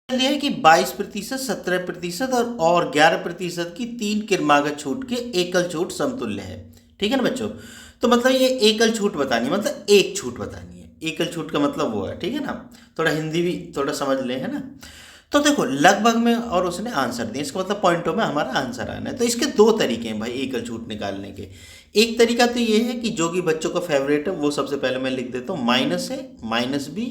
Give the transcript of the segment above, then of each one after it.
दिया है कि 22%, 17% और 11% की 3 क्रमागत छूट के एकल छूट समतुल्य है। ठीक है ना बच्चों। तो मतलब ये एकल छूट बतानी है, मतलब एक छूट बतानी है। एकल छूट का मतलब वो है, ठीक है ना। थोड़ा हिंदी भी थोड़ा समझ ले, है ना। तो देखो लगभग में और उसने आंसर दिया, इसका मतलब पॉइंटों में हमारा आंसर आना है। तो इसके दो तरीके हैं भाई एकल छूट निकालने के। एक तरीका तो ये है कि जो कि बच्चों का फेवरेट है वो सबसे पहले मैं लिख देता हूँ, माइनस है माइनस बी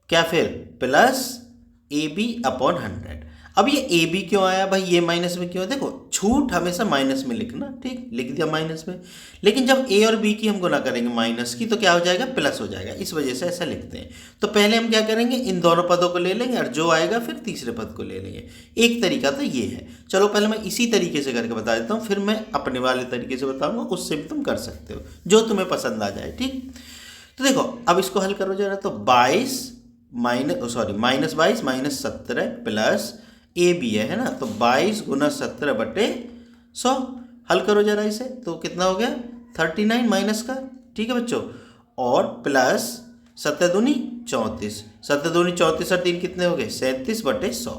क्या फिर प्लस ए बी अपॉन 100। अब ये ए बी क्यों आया भाई, ये माइनस में क्यों है? देखो छूट हमेशा माइनस में लिखना, ठीक, लिख दिया माइनस में। लेकिन जब ए और बी की हम गुना करेंगे माइनस की तो क्या हो जाएगा, प्लस हो जाएगा। इस वजह से ऐसा लिखते हैं। तो पहले हम क्या करेंगे, इन दोनों पदों को ले लेंगे और जो आएगा फिर तीसरे पद को ले लेंगे। एक तरीका तो ये है। चलो पहले मैं इसी तरीके से करके बता देता हूँ, फिर मैं अपने वाले तरीके से बताऊंगा, उससे भी तुम कर सकते हो जो तुम्हें पसंद आ जाए। ठीक, तो देखो अब इसको हल करो जरा। तो 22 minus 22 minus 17 plus A B है ना। तो 22 गुना 17 बटे 100। हल करो जरा इसे, तो कितना हो गया 39 माइनस का, ठीक है बच्चों। और प्लस 7 दूनी 34, 7 दूनी 34 और 3 कितने हो गए 37 बटे 100।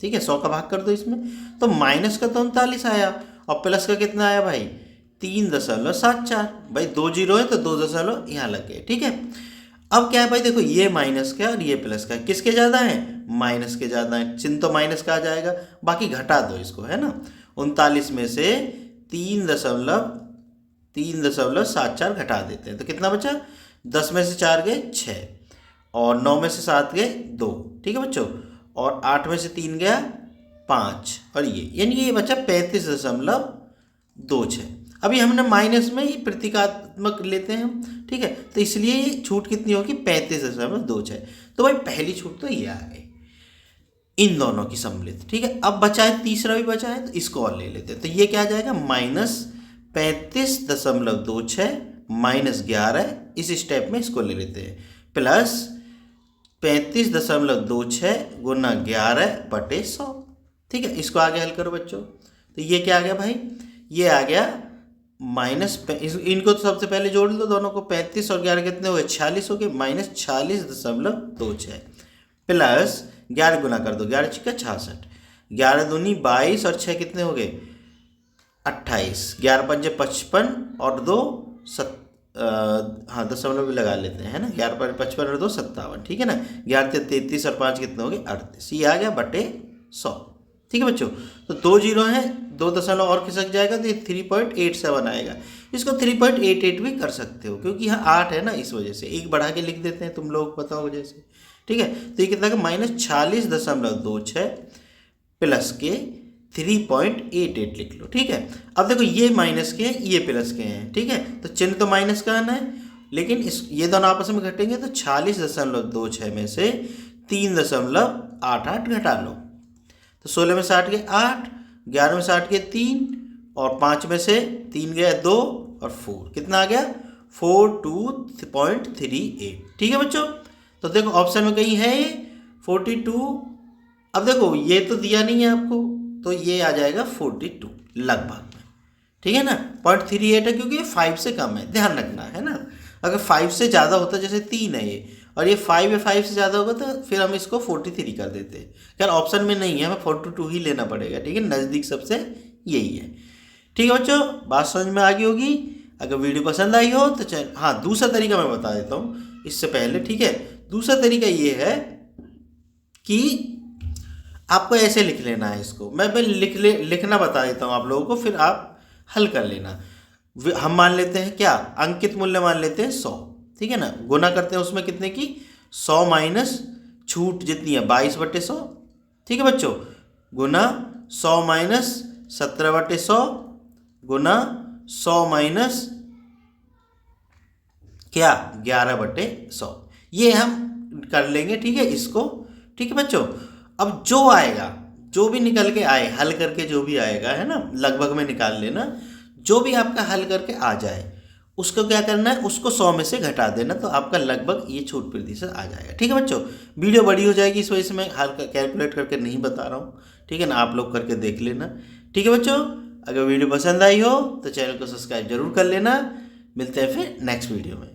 ठीक है, 100 का भाग कर दो इसमें। तो माइनस का तो 39 आया और प्लस का कितना आया भाई 3.74। भाई 2 जीरो है तो 2 दशमलव यहाँ लग गए। ठीक है, अब क्या है भाई, देखो ये माइनस का और ये प्लस का किसके ज़्यादा है, माइनस के ज़्यादा है। चिन्ह तो माइनस का आ जाएगा, बाकी घटा दो इसको, है ना। 39 में से 3.74 घटा देते हैं तो कितना बचा, 10 में से 4 गए 6 और 9 में से 7 गए 2। ठीक है बच्चों, और 8 में से 3 गया 5 और ये यानी ये बचा 35.26। अभी हमने माइनस में ही प्रतीकात्मक लेते हैं हम। ठीक है, तो इसलिए ये छूट कितनी होगी 35.26। तो भाई पहली छूट तो ये आ गई इन दोनों की सम्मिलित। ठीक है, अब बचा है तीसरा भी बचा है तो इसको और ले लेते हैं। तो ये क्या आ जाएगा माइनस 35.26 माइनस 11, इस स्टेप में इसको ले लेते हैं, प्लस 35.26 गुना 11 बटे 100। ठीक है, इसको आगे हल करो बच्चों। तो ये क्या आ गया भाई, ये आ गया माइनस, इनको तो सबसे पहले जोड़ लो दोनों को, 35 और 11 कितने हो गए 46 हो गए, माइनस 46.26 प्लस 11 गुना कर दो, 11 छिक्का 66, 11 दूनी 22 और 6 कितने हो गए 28, 11 पंजे 55 और 2 हाँ दशमलव भी लगा लेते हैं, है ना। 11 पंजे 55 और 2 57। ठीक है ना, 11 33 और 5 कितने हो गए 38, ये आ गया बटे 100। ठीक है बच्चों, तो 2 जीरो हैं, 2 दशमलव और खिसक जाएगा तो ये 3.87 आएगा। इसको 3.88 भी कर सकते हो क्योंकि यहाँ 8 है ना, इस वजह से एक बढ़ा के लिख देते हैं, तुम लोग पता होगा जैसे। ठीक है, तो ये कितना का माइनस 46.26 प्लस के 3.88 लिख लो। ठीक है, अब देखो ये माइनस के हैं ये प्लस के हैं। ठीक है, तो चिन्ह तो माइनस का आना है, लेकिन ये दोनों आपस में घटेंगे तो 46.26 में से 3.88 घटा लो। तो 16 में से 8 गए 8, 11 में से 8 गए 3 और 5 में से 3 गया 2 और 4 कितना आ गया 42.38। ठीक है बच्चों, तो देखो ऑप्शन में कहीं है ये 42। अब देखो ये तो दिया नहीं है आपको, तो ये आ जाएगा 42 लगभग में। ठीक है ना, 0.38 है क्योंकि ये 5 से कम है, ध्यान रखना, है ना। अगर 5 से ज़्यादा होता, जैसे 3 है ये और ये 5 है, 5 से ज़्यादा होगा तो फिर हम इसको 43 कर देते हैं। खैर ऑप्शन में नहीं है, हमें 42 ही लेना पड़ेगा। ठीक है, नज़दीक सबसे यही है। ठीक है बच्चों, बात समझ में आ गई होगी। अगर वीडियो पसंद आई हो तो चल, हाँ दूसरा तरीका मैं बता देता हूँ इससे पहले। ठीक है, दूसरा तरीका ये है कि आपको ऐसे लिख लेना है इसको, मैं लिखना बता देता हूँ आप लोगों को, फिर आप हल कर लेना। हम मान लेते हैं क्या, अंकित मूल्य मान लेते हैं 100। ठीक है ना, गुना करते हैं उसमें कितने की 100 माइनस छूट जितनी है 22/100। ठीक है बच्चों, गुना 100 माइनस 17/100 गुना 100 माइनस क्या 11/100, ये हम कर लेंगे। ठीक है इसको, ठीक है बच्चों। अब जो आएगा, जो भी निकल के आए हल करके, जो भी आएगा, है ना, लगभग में निकाल लेना, जो भी आपका हल करके आ जाए उसको क्या करना है, उसको 100 में से घटा देना, तो आपका लगभग ये छूट प्रतिशत आ जाएगा। ठीक है बच्चों, वीडियो बड़ी हो जाएगी इस वजह से मैं हल कैलकुलेट करके नहीं बता रहा हूँ। ठीक है ना, आप लोग करके देख लेना। ठीक है बच्चों, अगर वीडियो पसंद आई हो तो चैनल को सब्सक्राइब जरूर कर लेना। मिलते हैं फिर नेक्स्ट वीडियो में।